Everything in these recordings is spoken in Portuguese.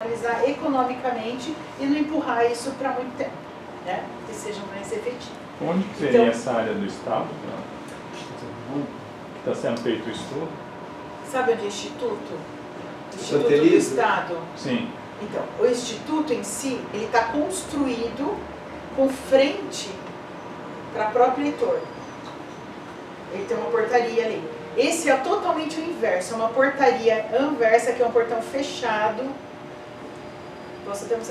analisar economicamente e não empurrar isso para muito tempo, né? Que seja mais efetivo. Onde que seria então, essa área do Estado? Que está sendo feito o estudo? Sabe onde é o Instituto? Instituto do Estado. Sim. Então, o Instituto em si, ele está construído com frente para a própria eleitor. Ele tem uma portaria ali. Esse é totalmente o inverso, é uma portaria anversa, que é um portão fechado.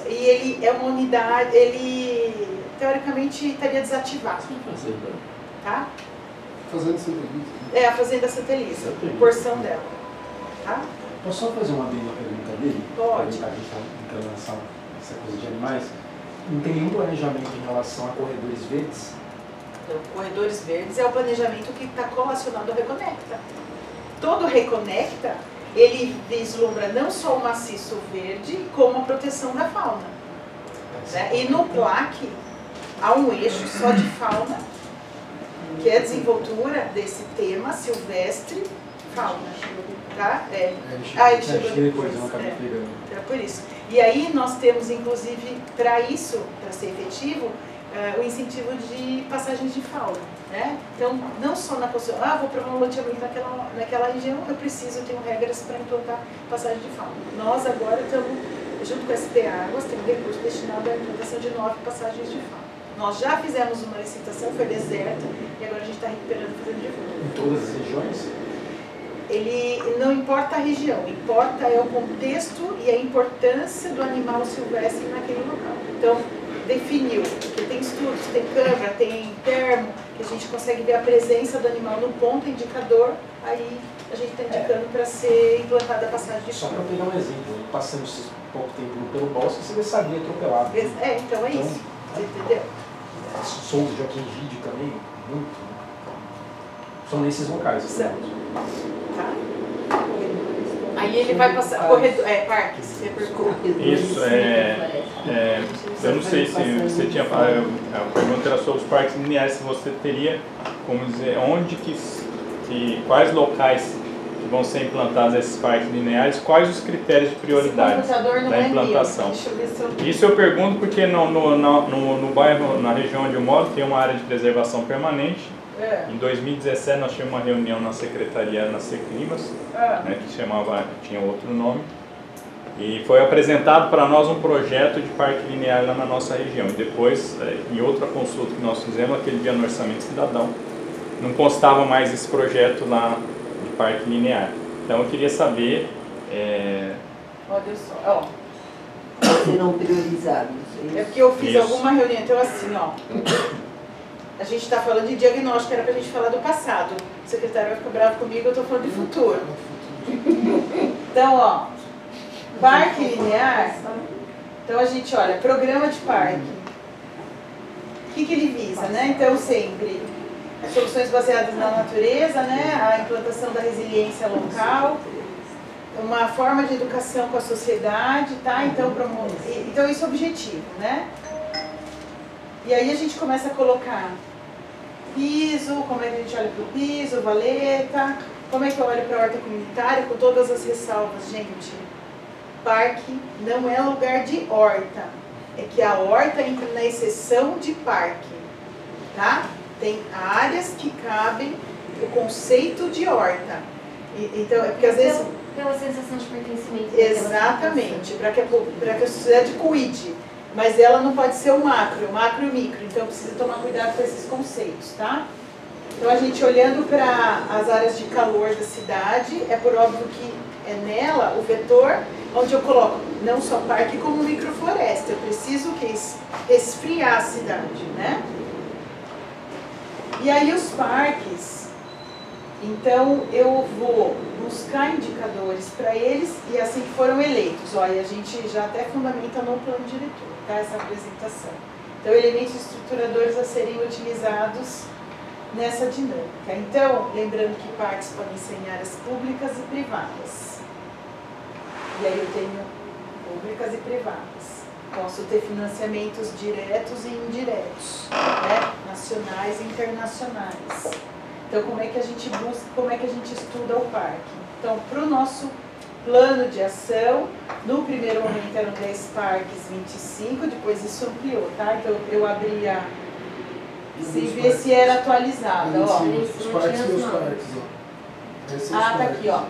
E ele é uma unidade, ele teoricamente estaria desativado. Tá? Fazenda Santa Elisa. É, a Fazenda Santa Elisa, porção dela. Tá? Posso só fazer uma pergunta dele? Pode. A gente está entrando nessa coisa de animais. Não tem nenhum planejamento em relação a corredores verdes? Então, corredores verdes é o planejamento que está relacionado ao Reconecta. Todo Reconecta, ele vislumbra não só o maciço verde, como a proteção da fauna. Né? E no PLAC, há um eixo só de fauna, que é a desenvoltura desse tema silvestre, fauna. Tá? Ele chegou depois. É por isso. E aí nós temos, inclusive, para isso, para ser efetivo, o incentivo de passagens de fauna. Né? Então, não só na construção, vou para um loteamento naquela região, eu tenho regras para implantar passagem de fauna. Nós agora estamos, junto com a SP Águas, temos recurso destinado à implantação de 9 passagens de fauna. Nós já fizemos uma licitação, foi deserta, e agora a gente está recuperando e fazendo de volta. Em todas as regiões? Ele não importa a região, importa é o contexto e a importância do animal silvestre naquele local. Então, definiu, porque tem estudos, tem câmera, tem termo, que a gente consegue ver a presença do animal no ponto indicador, aí a gente está indicando para ser implantada a passagem de Só fauna. para pegar um exemplo, passando pouco tempo pelo bosque, você vê sadia atropelado. Então é isso, você entendeu? Sons de Joaquim também, muito. São nesses locais. São. Tá? Aí ele vai passar, corredor, parques, você pergunta. Isso, eu não sei se você tinha falado, a pergunta era sobre os parques lineares, se você teria, como dizer, quais locais que vão ser implantados esses parques lineares, quais os critérios de prioridade da implantação. Isso eu pergunto porque no bairro, na região onde eu moro, tem uma área de preservação permanente. Em 2017 nós tínhamos uma reunião na secretaria, na Seclimas, né, que tinha outro nome, e foi apresentado para nós um projeto de parque linear lá na nossa região. E depois, em outra consulta que nós fizemos, aquele dia no Orçamento Cidadão, não constava mais esse projeto lá de parque linear. Então eu queria saber... Olha só, serão priorizados. É porque eu fiz alguma reunião, então assim, a gente está falando de diagnóstico, era para a gente falar do passado. O secretário vai ficar bravo comigo, eu estou falando de futuro. Então, parque linear, então a gente olha, programa de parque. O que ele visa, né? Então, sempre soluções baseadas na natureza, né? A implantação da resiliência local, uma forma de educação com a sociedade, tá? Então isso é o objetivo, né? E aí a gente começa a colocar piso, como é que a gente olha para o piso, valeta, como é que eu olho para a horta comunitária, com todas as ressalvas, gente. Parque não é lugar de horta, é que a horta entra na exceção de parque, tá? Tem áreas que cabem o conceito de horta. Então, é porque às vezes... Pela sensação de pertencimento. Exatamente, para que a sociedade cuide. Mas ela não pode ser o macro e o micro, então precisa tomar cuidado com esses conceitos, tá? Então a gente olhando para as áreas de calor da cidade, é por óbvio que é nela o vetor onde eu coloco não só parque como microfloresta. Eu preciso esfriar a cidade, né? E aí os parques, então eu vou buscar indicadores para eles e assim que foram eleitos. Olha, a gente já até fundamenta no plano diretor, tá? Essa apresentação. Então, elementos estruturadores a serem utilizados nessa dinâmica. Então, lembrando que parques podem ser em áreas públicas e privadas. E aí eu tenho públicas e privadas. Posso ter financiamentos diretos e indiretos, né? Nacionais e internacionais. Então, como é que a gente busca, como é que a gente estuda o parque? Então, para o nosso plano de ação. No primeiro momento eram 10 parques, 25, depois isso ampliou, tá? Então eu abria, se ver se era atualizada, ó. Os parques e os parques, ó. Esses Ah, tá parques. aqui, ó.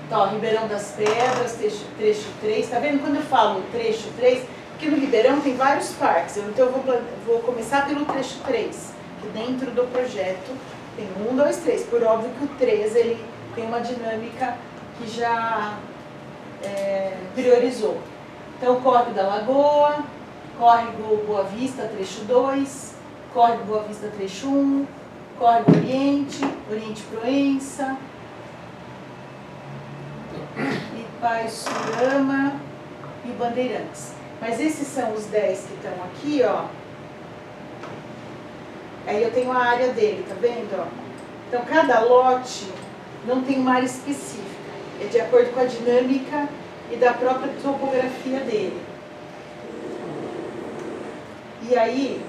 Tá, ó, Ribeirão das Pedras, trecho 3, tá vendo? Quando eu falo trecho 3, porque no Ribeirão tem vários parques, então eu vou começar pelo trecho 3, que dentro do projeto tem 1, 2, 3. Por óbvio que o 3, ele tem uma dinâmica que já priorizou. Então, Córrego da Lagoa, Córrego Boa Vista, trecho 2, Córrego Boa Vista, trecho 1, Córrego Oriente, Oriente Proença, Ipaiçurama e Bandeirantes. Mas esses são os 10 que estão aqui, ó. Aí eu tenho a área dele, tá vendo, ó? Então, cada lote não tem uma área específica. É de acordo com a dinâmica e da própria topografia dele. E aí,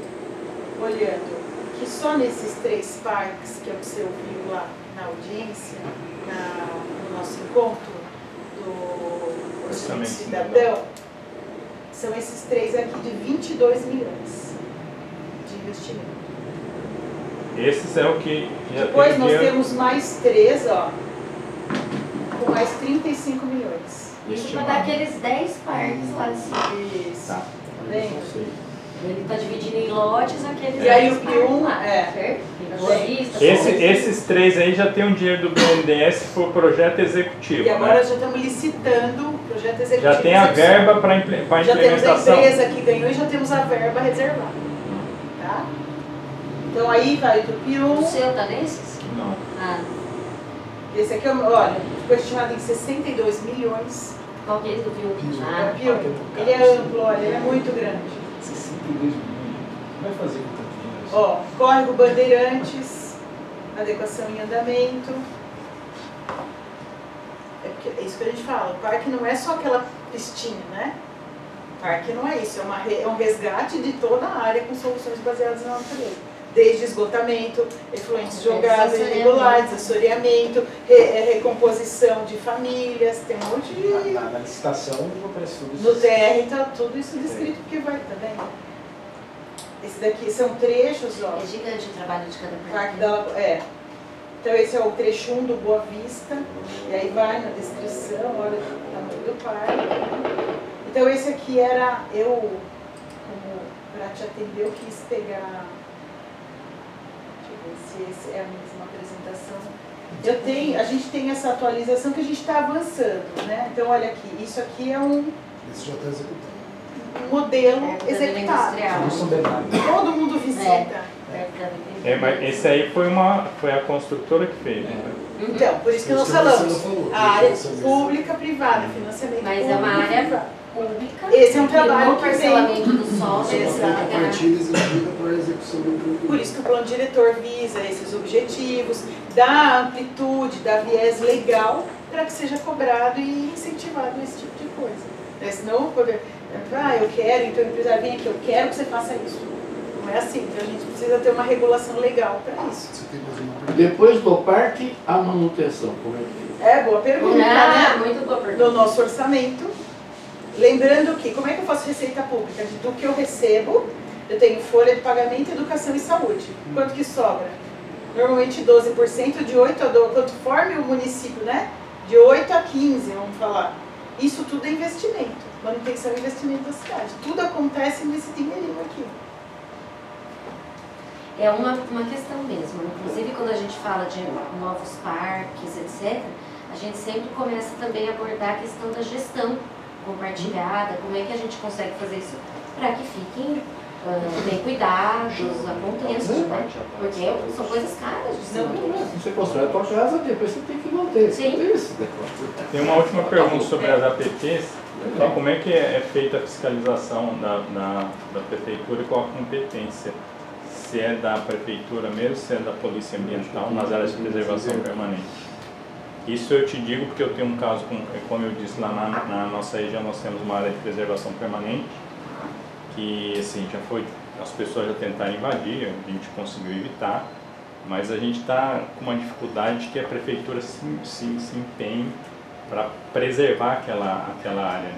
olhando que só nesses 3 parques, que é o que você ouviu lá na audiência, no nosso encontro do Orçamento Cidadão, são esses 3 aqui de 22 milhões de investimento. Esses é o que já Depois tem nós dinheiro. temos mais 3, ó, com mais 35 milhões. Isso para dar aqueles 10 parques lá de cima. Isso. Tá. Lembra? Ele está dividindo em lotes aqueles E aí 10 o parques P1 lá, é. certo? Boa Vista, Esses 3 aí já tem um dinheiro do BNDES por projeto executivo, E agora né? já estamos licitando o projeto executivo. Já tem a execução. verba para Já temos a implementação. empresa que ganhou e já temos a verba reservada. Tá? Então aí vai do O P1. seu tá nesses? Não. Ah, Esse aqui, olha, ficou estimado em 62 milhões. qual que é esse do Pio? Pio. É Ah, o P1. Ele é amplo, olha, ele é muito grande. 62 milhões. Vai fazer com tanto dinheiro assim? Ó, Córrego Bandeirantes, adequação em andamento. É isso que a gente fala, o parque não é só aquela pistinha, né? O parque não é isso, é um resgate de toda a área com soluções baseadas na natureza. Desde esgotamento, efluentes jogados, irregulares, assoreamento, recomposição de famílias, tem um monte de... Na licitação não aparece tudo isso. No TR está tudo isso descrito porque vai, tá vendo? Esse daqui são trechos, ó. é gigante o trabalho de cada Parque parque. da Lagoa, Então esse é o trecho 1 do Boa Vista, e aí vai na descrição, olha o tamanho do parque. Então esse aqui era, como para te atender, eu quis pegar, deixa eu ver se esse é a mesma apresentação. A gente tem essa atualização que a gente está avançando, né? Então olha aqui, isso aqui é um Esse já está executado. modelo É, executado. industrial. Não são Bernardo. Todo mundo visita. Mas esse aí foi a construtora que fez. Né? Então, por isso que nós Isso que você falamos, falou, a área financiamento. pública, privada, financiamento Mas público, é uma área privado. pública. Esse é um que trabalho no que vem- parcelamento do solo. Exato. A partida exigida para a execução do empreendimento. Por isso que o plano diretor visa esses objetivos, dá amplitude, dá viés legal para que seja cobrado e incentivado esse tipo de coisa. Né? Senão, eu quero, então o empresário vem aqui, eu quero que você faça isso. Não é assim, então a gente precisa ter uma regulação legal para isso. Você tem mais uma pergunta? Depois do parque, a manutenção, como é que fica? É, boa pergunta, né? Muito boa pergunta. No nosso orçamento. Lembrando que, como é que eu faço receita pública? Do que eu recebo, eu tenho folha de pagamento, educação e saúde. Quanto que sobra? Normalmente 12%, de 8 a 12, conforme o município, né? De 8 a 15, vamos falar. Isso tudo é investimento, manutenção e investimento da cidade. Tudo acontece nesse dinheirinho aqui. É uma questão mesmo. Inclusive, quando a gente fala de novos parques, etc., a gente sempre começa também a abordar a questão da gestão compartilhada, como é que a gente consegue fazer isso para que fiquem bem cuidados, a contexto, né? Porque são coisas caras de se manter. Você constrói a tua casa, depois você tem que manter. Sim. Tem isso, né? Tem uma última pergunta sobre as APPs. Como é que é feita a fiscalização da prefeitura e qual a competência? Se é da prefeitura mesmo, se é da polícia ambiental, nas áreas de preservação permanente. Isso eu te digo porque eu tenho um caso, como eu disse, lá na nossa região nós temos uma área de preservação permanente, que assim, as pessoas já tentaram invadir, a gente conseguiu evitar, mas a gente está com uma dificuldade que a prefeitura se empenhe preservar aquela área. Né?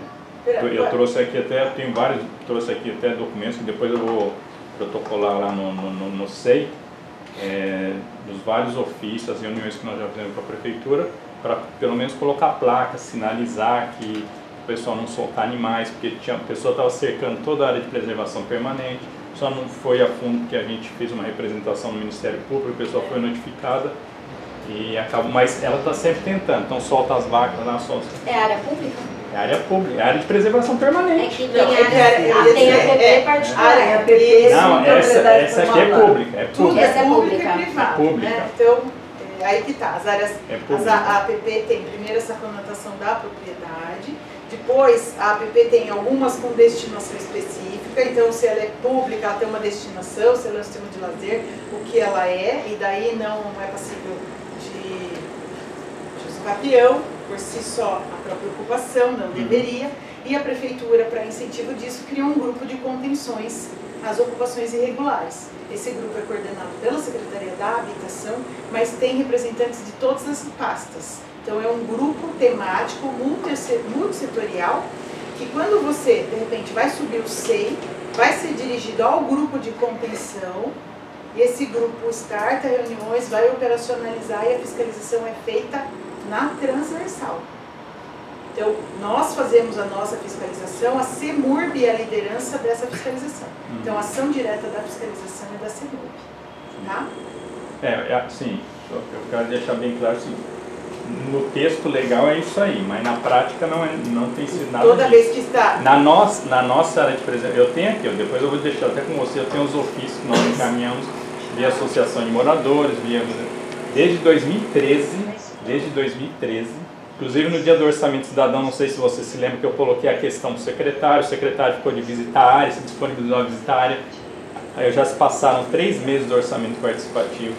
Eu trouxe aqui até, trouxe aqui até documentos que depois eu vou protocolar lá no SEI, dos vários ofícios, as reuniões que nós já fizemos com a prefeitura, para pelo menos colocar placas, sinalizar que o pessoal não soltar animais, porque a pessoa estava cercando toda a área de preservação permanente, só não foi a fundo porque a gente fez uma representação no Ministério Público, a pessoa foi notificada e acabou, mas ela está sempre tentando, então solta as vacas lá, solta. É área pública? É área pública, é área de preservação permanente. É que tem a PP particular. Não, essa aqui é pública. É tudo pública. é pública e privada. É pública. Né? Então, aí que tá. As áreas, a APP tem primeiro essa conotação da propriedade, depois a APP tem algumas com destinação específica, então se ela é pública, ela tem uma destinação, se ela é um sistema de lazer, o que ela é, e daí não é passível de usucapião, por si só a própria ocupação, não deveria, e a prefeitura, para incentivo disso, criou um grupo de contenções às ocupações irregulares. Esse grupo é coordenado pela Secretaria da Habitação, mas tem representantes de todas as pastas. Então é um grupo temático multissetorial, que quando você, de repente, vai subir o SEI, vai ser dirigido ao grupo de contenção, e esse grupo starta reuniões, vai operacionalizar e a fiscalização é feita na transversal. Então, nós fazemos a nossa fiscalização, a CEMURB é a liderança dessa fiscalização. Então, a ação direta da fiscalização é da CEMURB. Tá? Sim, eu quero deixar bem claro assim, no texto legal é isso aí, mas na prática não tem sido nada toda disso. Vez que está... Na nossa área de preservação, eu tenho aqui, depois eu vou deixar até com você, eu tenho os ofícios que nós encaminhamos via associação de moradores, desde 2013, inclusive no dia do orçamento cidadão, não sei se você se lembra que eu coloquei a questão do secretário, o secretário ficou de visitar a área, se disponibilizou a visitar a área, aí já se passaram 3 meses do orçamento participativo,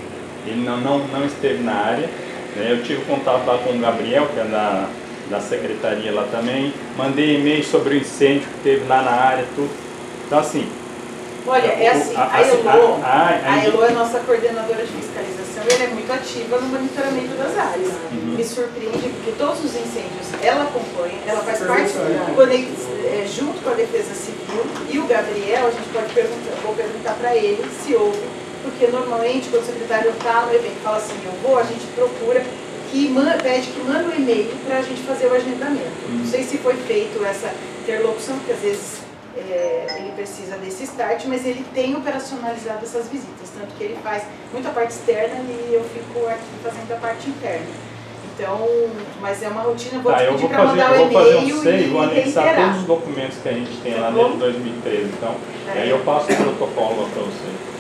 ele não esteve na área, né? Eu tive contato lá com o Gabriel, que é da secretaria lá também, mandei e-mail sobre o incêndio que teve lá na área, tudo, então assim... Olha, é assim, a Elo é nossa coordenadora de fiscalização e ela é muito ativa no monitoramento das áreas. Me surpreende porque todos os incêndios ela acompanha, ela faz parte, junto com a Defesa Civil e o Gabriel, a gente pode vou perguntar para ele se houve, porque normalmente quando o secretário está no evento e fala assim, eu vou, a gente procura, pede que manda um e-mail para a gente fazer o agendamento. Não sei se foi feito essa interlocução, porque às vezes... ele precisa desse start, mas ele tem operacionalizado essas visitas, tanto que ele faz muita parte externa e eu fico aqui fazendo a parte interna. Então, mas é uma rotina, vou te pedir para mandar um e-mail vou anexar todos os documentos que a gente tem lá desde 2013, então, aí eu passo o protocolo para você.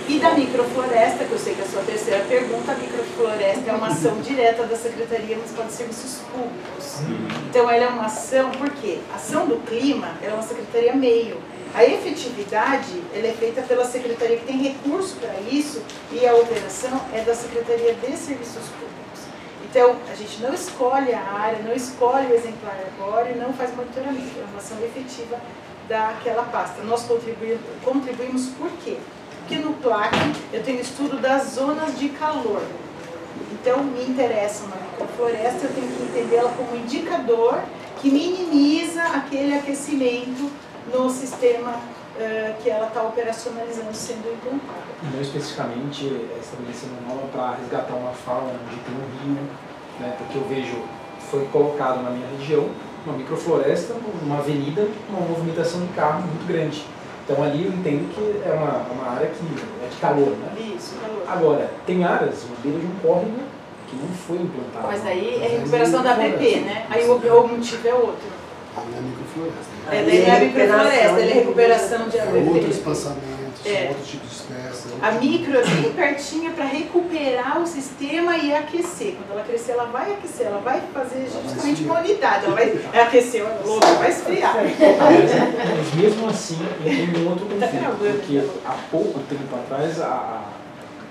E da microfloresta, que eu sei que é a sua terceira pergunta, a microfloresta é uma ação direta da Secretaria Municipal de Serviços Públicos. Então ela é uma ação, por quê? A ação do clima ela é uma secretaria meio. A efetividade ela é feita pela secretaria que tem recurso para isso e a operação é da Secretaria de Serviços Públicos. Então a gente não escolhe a área, não escolhe o exemplar arbóreo e não faz monitoramento. É uma ação efetiva daquela pasta. Nós contribuímos por quê? Porque no PLAC eu tenho estudo das zonas de calor. Então, me interessa uma microfloresta, eu tenho que entendê-la como indicador que minimiza aquele aquecimento no sistema que ela está operacionalizando, sendo implantada. E não especificamente estabelecendo uma norma para resgatar uma fauna onde tem um rio, né, porque eu vejo, foi colocado na minha região, uma microfloresta, uma avenida, uma movimentação de carro muito grande. Então ali eu entendo que é uma área que é de calor, né? Isso, calor. Agora, tem áreas, uma beira de um córrego, que não foi implantado. Mas aí é recuperação da APP, né? Aí o motivo é outro. Aí é microfloresta. Daí é a microfloresta, ele é recuperação de APP. Outros espaçamentos, outros tipos de espécies. A micro é bem pertinha para recuperar o sistema e aquecer. Quando ela crescer, ela vai aquecer, ela vai fazer justamente uma unidade. Ela vai aquecer, vai esfriar. Mas mesmo assim, eu tenho um outro conflito, porque há pouco tempo atrás,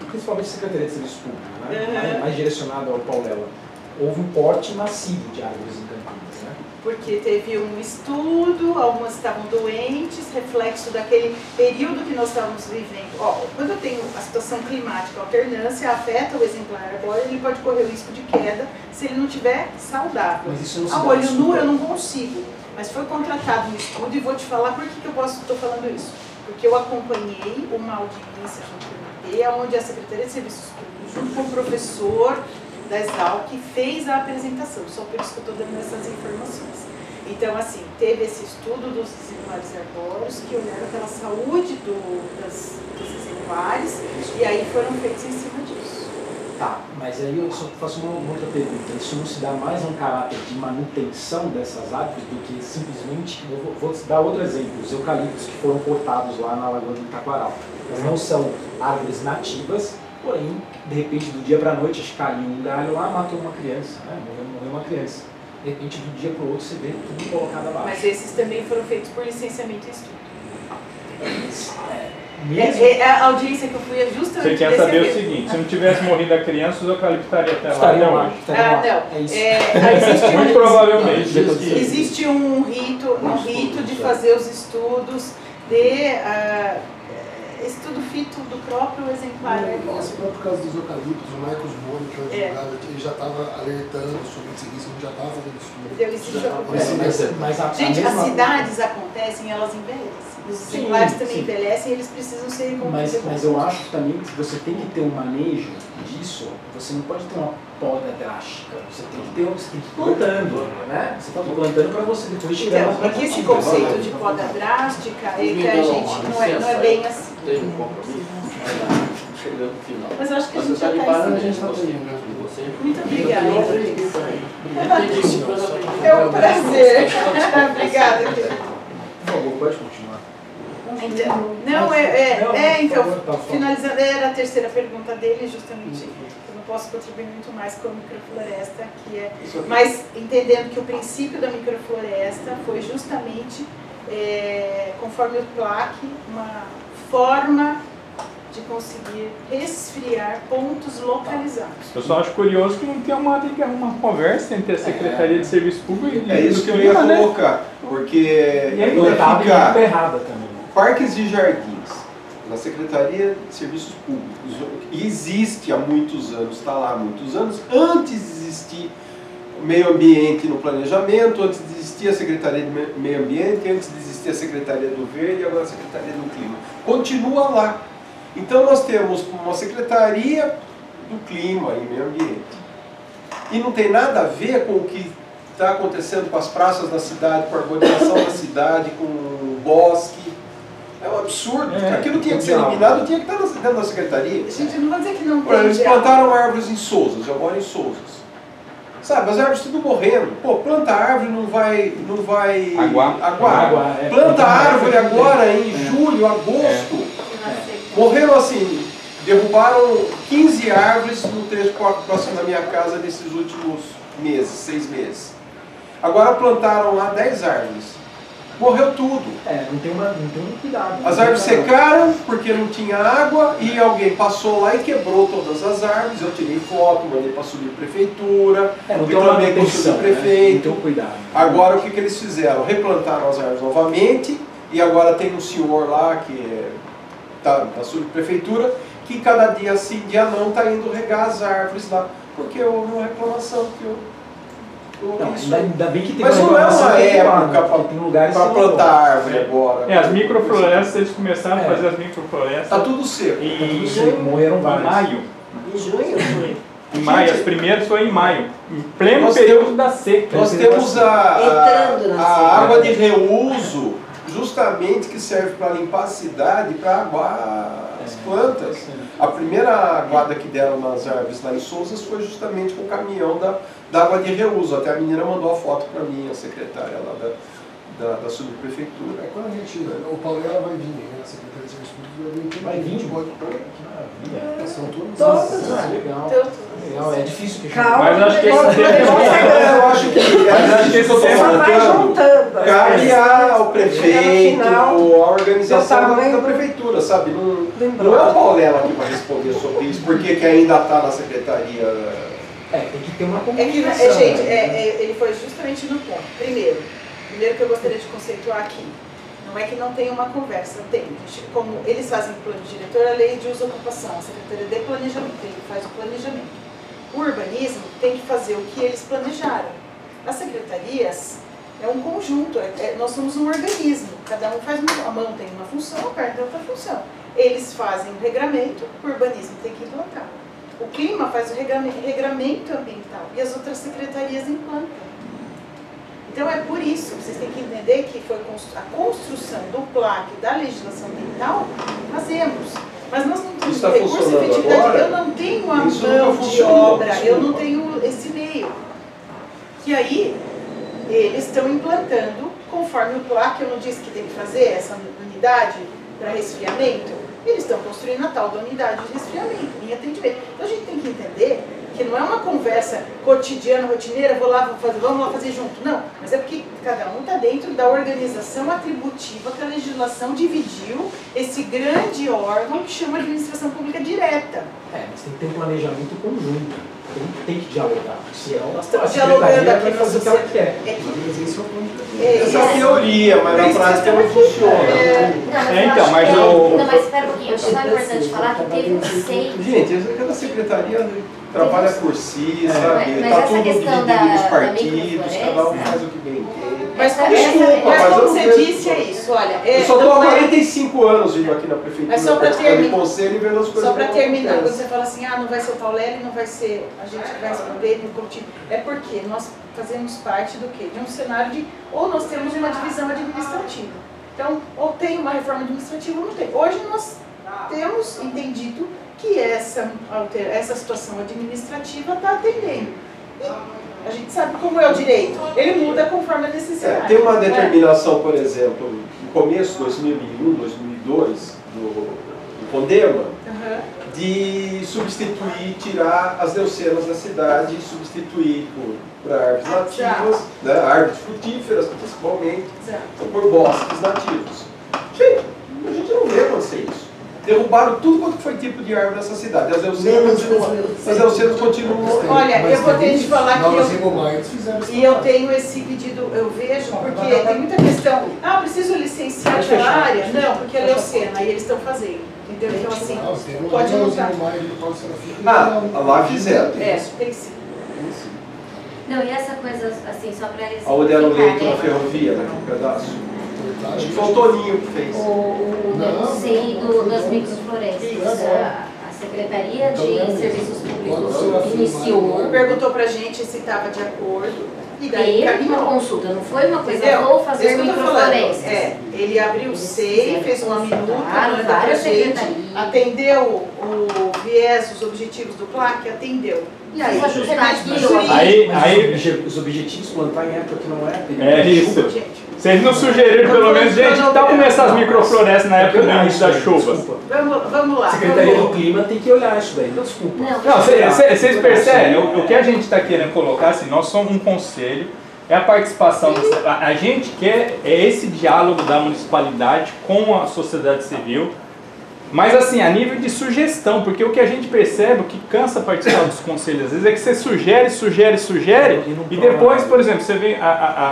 principalmente a Secretaria de Serviços Públicos, né, mais direcionada ao Paulela, houve um corte massivo de árvores em Campinas, né? porque teve um estudo, algumas estavam doentes, reflexo daquele período que nós estávamos vivendo. Quando eu tenho a situação climática, a alternância afeta o exemplar arbóreo, ele pode correr o risco de queda se ele não estiver saudável. Mas isso não se A dá olho estudo. nu eu não consigo, mas foi contratado um estudo e vou te falar por que eu estou falando isso. Porque eu acompanhei uma audiência junto com o comitê, onde a Secretaria de Serviços Públicos, junto com o professor da Exalc, fez a apresentação, só por isso que eu estou dando essas informações. Então, assim, teve esse estudo dos exemplares arbóreos, que olharam pela saúde dos exemplares, e aí foram feitos em cima disso. Tá, mas aí eu só faço uma outra pergunta. Isso não se dá mais um caráter de manutenção dessas árvores do que simplesmente... Eu vou dar outro exemplo. Os eucaliptos que foram cortados lá na Lagoa do Itaquaral. Elas não são árvores nativas, porém, de repente, do dia para a noite, caiu um galho lá, matou uma criança, né? Morreu uma criança. De repente, do dia para o outro, você vê tudo colocado abaixo. Mas esses também foram feitos por licenciamento e estudo. A audiência que eu fui é justamente Você quer desse saber o evento. seguinte, se não tivesse morrido a criança, os eucaliptos estariam até lá Estariam até lá, hoje. estariam lá. Não. É isso. Existe Muito provavelmente. Existe um rito de fazer os estudos de estudo fito do próprio exemplar. Esse próprio caso dos eucaliptos, o Marcos Boni, que é o advogado, ele já estava alertando sobre esse risco, ele já estava fazendo estudo. Gente, as cidades acontecem, elas envelhecem. Os exemplares também envelhecem e eles precisam ser recompensados. Mas eu acho que também que você tem que ter um manejo disso, você não pode ter uma poda drástica, você tem que ir plantando, né? Você está plantando para você depois chegar Então, porque esse conceito de poda drástica é que a gente não é bem assim. Tem um compromisso? Chegando no final. Mas eu acho que a Mas gente você já está está liberando, a gente encerrando. está terminando com você. Muito obrigada. É É um prazer. Obrigada, querida. Por favor, pode continuar. Então, finalizando, era a terceira pergunta dele, justamente, eu não posso contribuir muito mais com a microfloresta, que é, mas entendendo que o princípio da microfloresta foi justamente, conforme o PLAC, uma forma de conseguir resfriar pontos localizados. Eu só acho curioso que não tem uma conversa entre a Secretaria de Serviço Público e É isso que eu ia né? colocar, porque E aí, não errado fica errada também. parques e jardins na Secretaria de Serviços Públicos existe há muitos anos, está lá há muitos anos, antes de existir o meio ambiente no planejamento, antes de existir a Secretaria de Meio Ambiente, antes de existir a Secretaria do Verde e agora a Secretaria do Clima. Continua lá. Então nós temos uma Secretaria do Clima e Meio Ambiente. E não tem nada a ver com o que está acontecendo com as praças da cidade, com a arborização da cidade, com o bosque. É um absurdo. Aquilo tinha que ser eliminado, tinha que estar dentro da Secretaria. Gente, não vou dizer que não Por exemplo, tem. eles plantaram árvores em Souzas, eu moro em Souzas. Sabe, as árvores tudo morrendo. Pô, planta árvore não vai Aguar. Planta árvore agora em julho, agosto. Morreram assim, derrubaram 15 árvores no trecho próximo da minha casa nesses últimos meses, 6 meses. Agora plantaram lá 10 árvores. Morreu tudo. Não tem um cuidado. As árvores secaram porque não tinha água e alguém passou lá e quebrou todas as árvores. Eu tirei foto, mandei para a subprefeitura, reclamei com o subprefeito. Não tem cuidado. Agora o que eles fizeram? Replantaram as árvores novamente e agora tem um senhor lá que está na subprefeitura que cada dia sim, dia não está indo regar as árvores lá porque houve uma reclamação que eu Ainda bem que tem mas não é uma época para plantar árvore agora. As microflorestas, eles começaram a fazer as microflorestas. Está tudo seco. Morreram vários. Em maio. Em junho foi. Em maio, as primeiras foi em maio. Em pleno período da seca. Nós temos a água de reuso, justamente que serve para limpar a cidade, para aguar as plantas. A primeira aguada que deram nas árvores lá em Souzas foi justamente com o caminhão da água de reuso. Até a menina mandou a foto para mim, a secretária lá da subprefeitura. Quando a gente, o Paulela vai vir, né? A Secretaria de Serviços Públicos vai vir. A gente pode são Todas, legal. Legal, é difícil que calma, mas acho que eu acho que esse só vai juntando. cabe ao prefeito, à organização da prefeitura, sabe? Não é o Paulela que vai responder sobre isso, porque que ainda está na secretaria. Tem que ter uma É que, comunicação. gente, ele foi justamente no ponto. Primeiro que eu gostaria de conceituar aqui, não é que não tem uma conversa, tem. Como eles fazem o plano diretor, a lei de uso e ocupação, a Secretaria de Planejamento, ele faz o planejamento. O urbanismo tem que fazer o que eles planejaram. As secretarias é um conjunto, nós somos um organismo, cada um faz a mão tem uma função, a perna tem outra função. Eles fazem o regramento, o urbanismo tem que implantar. O clima faz o regramento ambiental e as outras secretarias implantam. Então é por isso, vocês têm que entender que foi a construção do PLAC, da legislação ambiental, fazemos. Mas nós não temos recurso e efetividade, agora? eu não tenho a Isso mão nunca de funcionou, obra, desculpa. eu não tenho esse meio. E aí, eles estão implantando, conforme o PLAC, eu não disse que tem que fazer essa unidade para resfriamento, eles estão construindo a tal da unidade de resfriamento, em atendimento. Então a gente tem que entender que não é uma conversa cotidiana, rotineira, vamos lá fazer junto. Não, mas é porque cada um está dentro da organização atributiva que a legislação dividiu esse grande órgão que chama administração pública direta. Mas tem que ter um planejamento conjunto. Tem que dialogar. Senão, Nós estamos a secretaria dialogando aqui vai na fazer o que ela sociedade. quer. Mas esse é o plano diretor. Essa é a teoria, mas na prática não funciona. Então, mas Não, mas espera um pouquinho, eu acho só importante falar que teve um seio. Gente, cada secretaria trabalha por si, sabe? Mas Tá essa tudo questão dividido nos da partidos, cada um microfloresta- faz o que bem entende. Mas, Desculpa, mas mas como eu você não vejo- disse, é isso, olha. Eu só estou não há é- 45 anos vindo aqui na prefeitura, Mas só pra participando de terminar- conselho e vendo as coisas Só para que terminar, quando acontecem. você fala assim, não vai ser o Paulelli, não vai ser a gente que vai responder no contínuo, é porque nós fazemos parte do quê? De um cenário de, ou nós temos uma divisão administrativa. Então, ou tem uma reforma administrativa ou não tem. Hoje nós temos entendido que essa situação administrativa está atendendo. E a gente sabe como é o direito, ele muda conforme a necessidade. Tem uma determinação, por exemplo, no começo de 2001, 2002, do CONDEMA, Aham. de substituir, tirar as leucenas da cidade e substituir por árvores nativas, né, árvores frutíferas principalmente, Exato. por bosques nativos. Gente, a gente não vê acontecer isso. Derrubaram tudo quanto foi tipo de árvore nessa cidade. As leucenas continuam. Olha, eu vou ter de falar que Nós eu... em Gomar, eles fizeram isso. E eu tenho esse pedido, eu vejo, porque tem muita questão. Preciso licenciar aquela área? Não, porque é leucena, e eles estão fazendo. Entendeu? Então, assim, Não, tem um pode nós montar. em Gomar, ele pode ser na Lá fizeram. Tem sim. Não, e essa coisa, assim, só para eles. Aonde era o leito na né? ferrovia, naquele pedaço. Acho que foi o Verdade. Toninho que fez. O CI das microflorestas, a Secretaria de Serviços Públicos iniciou, Perguntou pra gente se estava de acordo, e daí teve uma encaminhou. consulta, não foi uma coisa, Entendeu? vou fazer Isso que eu tô falando. microflorestas. Ele abriu o SEI, fez uma minuta, consultaram manda pra várias gente, secretarias. atendeu o viés, os objetivos do PLAC, atendeu. E aí, Precisa ajustar remédio aquilo, jurídico. Aí, Os objetivos plantar em época que não é isso. Gente, Vocês não sugeriram, pelo menos, gente, que tal começar as microflorestas na época do início da chuva? Desculpa. vamos lá. Secretaria do vamos. Clima tem que olhar isso daí. Então, desculpa. Não, vocês percebem? O que a gente está querendo colocar, assim, nós somos um conselho, é a participação, a gente quer esse diálogo da municipalidade com a sociedade civil, mas assim, a nível de sugestão, porque o que a gente percebe, o que cansa participar dos conselhos, às vezes é que você sugere, e depois, por exemplo, você vem,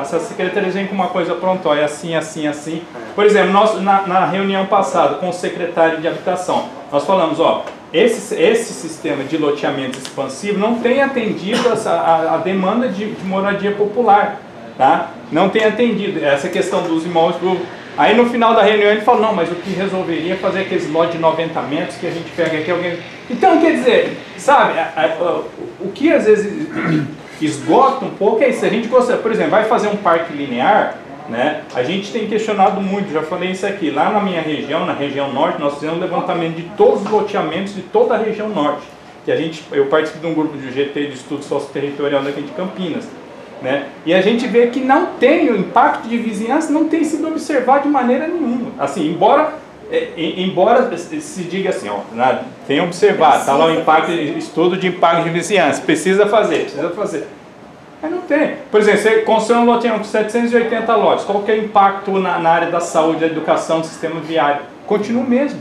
essa secretaria vem com uma coisa pronta, ó, é assim, assim, assim. Por exemplo, nós, na reunião passada com o secretário de Habitação, nós falamos, ó, esse sistema de loteamento expansivo não tem atendido a demanda de moradia popular, tá? Não tem atendido essa questão dos imóveis públicos. Aí no final da reunião ele falou, não, mas o que resolveria é fazer aqueles lotes de 90 metros que a gente pega aqui, alguém... Então, quer dizer, sabe, o que às vezes esgota um pouco é isso. A gente gosta, por exemplo, vai fazer um parque linear, né? A gente tem questionado muito, já falei isso aqui, lá na minha região, na região norte, nós fizemos um levantamento de todos os loteamentos de toda a região norte. Que eu participo de um grupo de GT de estudo socioterritorial daqui de Campinas. Né? E a gente vê que não tem, o impacto de vizinhança não tem sido observado de maneira nenhuma. Assim, embora se diga assim, ó, tem observado, está lá o impacto, estudo de impacto de vizinhança, precisa fazer. Mas não tem. Por exemplo, você constrói um loteamento com 780 lotes, qual que é o impacto na área da saúde, da educação, do sistema viário? Continua o mesmo.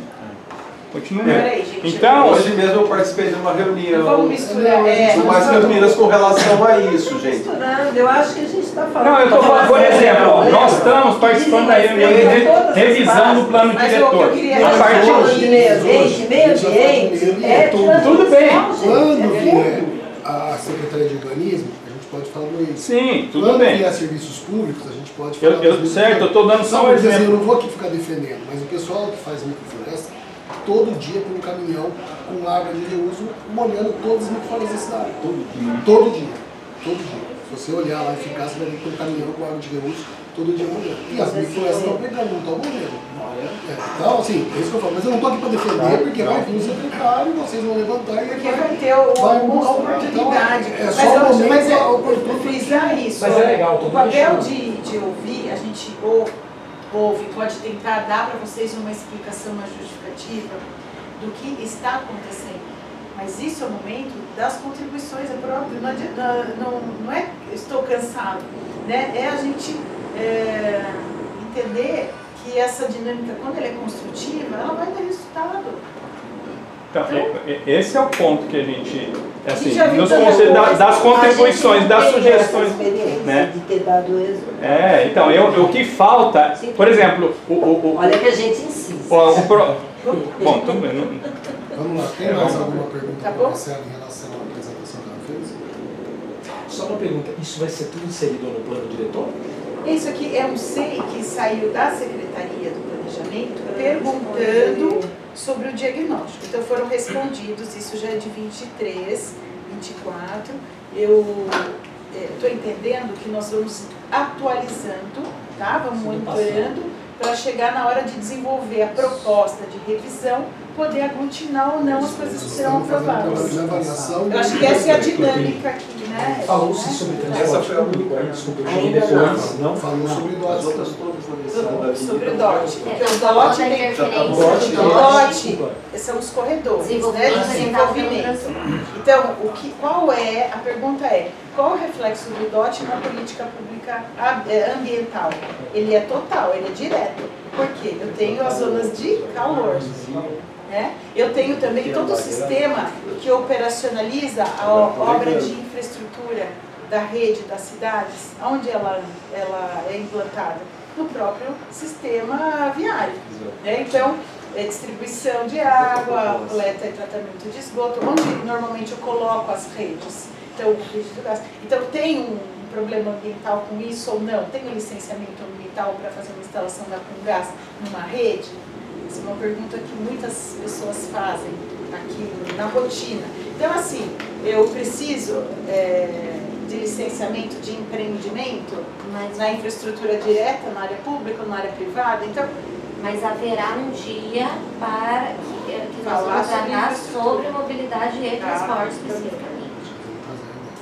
Continua. Peraí, gente. Então, Hoje mesmo eu participei de uma reunião Vamos misturar. com mais Campinas com relação a isso, gente. Misturando, eu acho que a gente está falando. não, eu estou falando, por exemplo, nós estamos participando da reunião de revisão do plano Mas o que eu diretor. queria A partir de meio ambiente, é Tudo bem. Quando vier a Secretaria de Urbanismo, a gente pode falar do isso. Sim, tudo Quando bem. vier serviços públicos, a gente pode falar Certo, eu estou dando só um Assim, eu exemplo. não vou aqui ficar defendendo, mas o pessoal que faz microfloresta, todo dia tem um caminhão com água de reuso molhando todas as microflorestas da cidade. Todo dia. Todo dia. Se você olhar lá e ficar, você vai ver que tem um caminhão com água de reuso todo dia molhando. E as microflorestas estão pegando, não estão molhando. Então, assim, é isso que eu falo. Mas eu não estou aqui para defender, porque vai vir o secretário, vocês vão levantar e Porque vai ter uma oportunidade. Então, é só o momento mas da é oportunidade. frisar isso. Mas é legal, o papel de ouvir, a gente ouve, pode tentar dar para vocês uma explicação, uma justificativa do que está acontecendo. Mas isso é o momento das contribuições, é próprio. Não é estou cansado, né? É a gente entender que essa dinâmica, quando ela é construtiva, ela vai dar resultado. Então, esse é o ponto que a gente, assim, já viu nos tanta conselhos coisa. das contribuições, das sugestões, né? né? De ter dado êxito. Então, o que falta, por exemplo, Olha que a gente insiste. bom, tudo bem. Vamos lá, tem mais alguma pergunta Tá para bom? Marcela em relação à apresentação que ela fez? Só uma pergunta, isso vai ser tudo inserido no plano diretor? Isso aqui é um SEI que saiu da Secretaria do Planejamento perguntando sobre o diagnóstico. Então foram respondidos, isso já é de 23, 24. Eu estou entendendo que nós vamos atualizando, tá? Vamos monitorando para chegar na hora de desenvolver a proposta de revisão, poder aglutinar ou não as coisas que serão aprovadas. Eu acho que essa é a dinâmica aqui, né? Falou-se sobre transporte público, aí, desculpa, eu cheguei depois. Não, Falou sobre o As outras todas na lição da Sobre o vida. DOT. Porque o DOT tem... DOT são os corredores, né, de desenvolvimento. Então, a pergunta é, qual o reflexo do DOT na política pública ambiental? Ele é total, ele é direto. Por quê? Eu tenho as zonas de calor. Né? Eu tenho também todo o sistema que operacionaliza a obra de infraestrutura da rede das cidades, onde ela é implantada? No próprio sistema viário. Né? Então, distribuição de água, coleta e tratamento de esgoto, onde normalmente eu coloco as redes. Então, tem um problema ambiental com isso ou não? Tem um licenciamento ambiental para fazer uma instalação da Comgás numa rede? Essa é uma pergunta que muitas pessoas fazem aqui na rotina. Então, assim, eu preciso de licenciamento de empreendimento na infraestrutura direta, na área pública ou na área privada. Então, mas haverá um dia para que nós vamos tratar sobre mobilidade e transporte especificamente.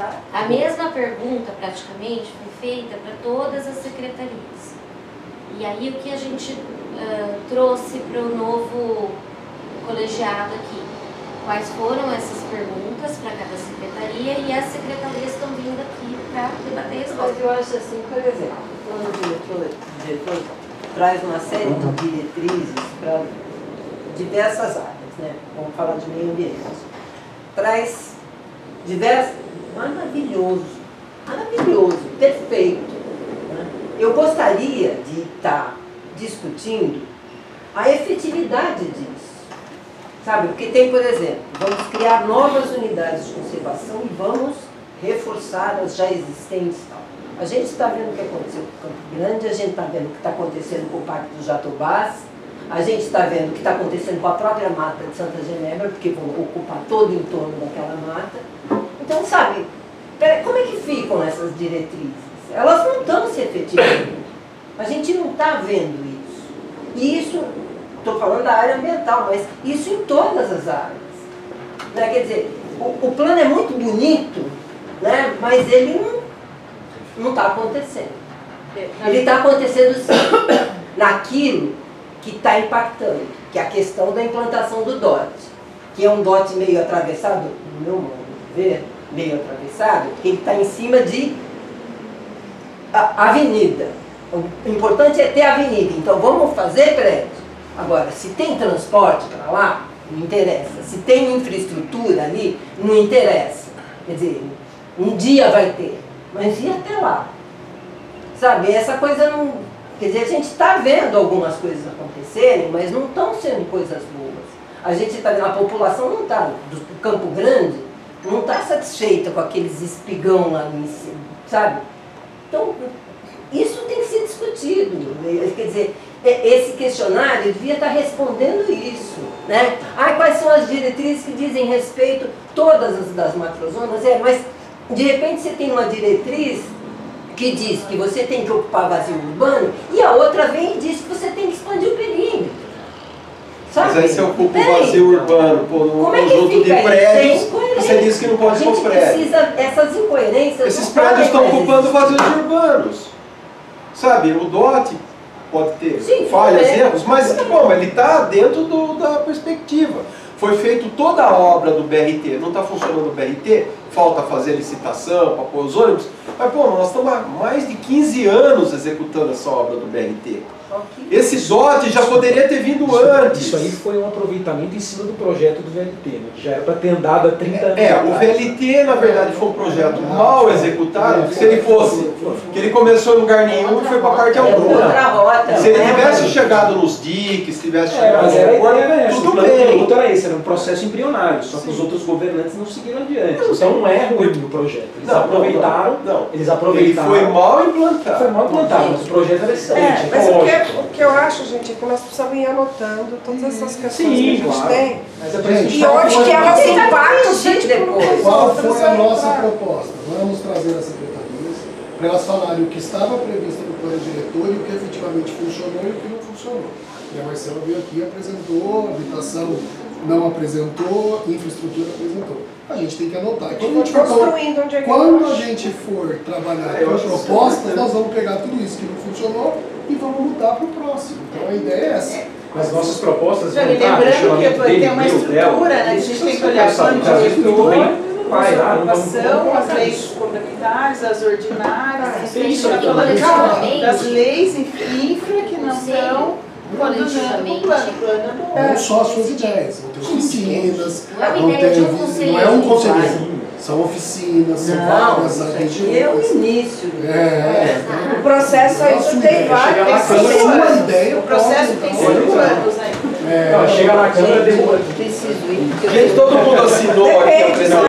tá? A mesma pergunta, praticamente, foi feita para todas as secretarias. E aí, o que a gente trouxe para o novo colegiado aqui? Quais foram essas perguntas para cada secretaria e as secretarias estão vindo aqui para debater as Mas coisas. eu acho assim, por exemplo, quando o diretor traz uma série de diretrizes para diversas áreas, né? Vamos falar de meio ambiente. Traz diversas... Maravilhoso, perfeito. Né? Eu gostaria de estar discutindo a efetividade disso. Sabe, porque tem, por exemplo, vamos criar novas unidades de conservação e vamos reforçar as já existentes. Tal. A gente está vendo o que aconteceu com Campo Grande, a gente está vendo o que está acontecendo com o Parque dos Jatobás, a gente está vendo o que está acontecendo com a própria mata de Santa Genebra, porque vão ocupar todo o entorno daquela mata. Então, sabe, como é que ficam essas diretrizes? Elas não estão se efetivando. A gente não está vendo isso. E isso... Estou falando da área ambiental, mas isso em todas as áreas. Né? Quer dizer, o plano é muito bonito, né? Mas ele não está acontecendo. Ele está acontecendo sim, naquilo que está impactando, que é a questão da implantação do DOT, que é um DOT meio atravessado, no meu modo de ver, meio atravessado, porque ele está em cima de avenida. O importante é ter avenida, então vamos fazer prédio. Agora, se tem transporte para lá, não interessa. Se tem infraestrutura ali, não interessa. Quer dizer, um dia vai ter, mas e até lá? Sabe, essa coisa não... Quer dizer, a gente está vendo algumas coisas acontecerem, mas não estão sendo coisas boas. A gente está vendo, a população não está, do Campo Grande, não está satisfeita com aqueles espigão lá em cima, sabe? Então, isso tem que ser discutido. Quer dizer, esse questionário devia estar respondendo isso, né? Ah, quais são as diretrizes que dizem respeito todas as das macrozonas? Mas de repente você tem uma diretriz que diz que você tem que ocupar vazio urbano e a outra vem e diz que você tem que expandir o perímetro. Sabe? Mas aí você ocupa o vazio urbano, pô, num conjunto de prédios, você diz que não pode pôr prédio. A gente precisa, essas incoerências... Esses prédios estão ocupando vazios urbanos. Sabe, o DOT pode ter falhas, erros, mas bom, ele está dentro da perspectiva. Foi feita toda a obra do BRT, não está funcionando o BRT, falta fazer licitação para pôr os ônibus, mas pô, nós estamos há mais de 15 anos executando essa obra do BRT. Esse DOT já poderia ter vindo antes. Isso aí foi um aproveitamento em cima do projeto do VLT, né, que já era para ter andado há 30 anos. O VLT, na verdade, foi um projeto mal executado. Se ele fosse, que ele começou em lugar nenhum e foi para a parte alguma. Se ele tivesse chegado nos diques, tivesse chegado mas era a ideia, era essa. tudo O plano bem. piloto era esse, era um processo embrionário, só que os outros governantes não seguiram adiante. Então não é ruim do projeto. Eles aproveitaram. Eles aproveitaram. Ele foi mal implantado. Foi mal implantado, mas o projeto era excelente. Mas o que eu acho, gente, é que nós precisamos ir anotando todas essas questões que a gente tem. Mas e onde que elas impactam depois. Qual foi a nossa proposta? Vamos trazer as secretarias para elas falarem o que estava previsto no plano diretor e o que efetivamente funcionou e o que não funcionou. E a Marcela veio aqui e apresentou, a habitação não apresentou, infraestrutura apresentou. A gente tem que anotar. Quando a gente for trabalhar com propostas, nós vamos pegar tudo isso que não funcionou e vamos mudar para o próximo. Então a ideia é essa. As nossas propostas vão estar, lembrando que tem uma estrutura, né? A gente tem que olhar o plano diretor, a ocupação, as leis complementares, as ordinárias, das leis infra que não são coletivamente. Não só as suas ideias, vão ter oficinas, não é um conselho. São oficinas, são várias regiões. É o início. O processo ainda tem vários. O processo tem 5 anos ainda. Chega na Câmara, demora. Preciso ir. Gente, todo mundo assinou aqui a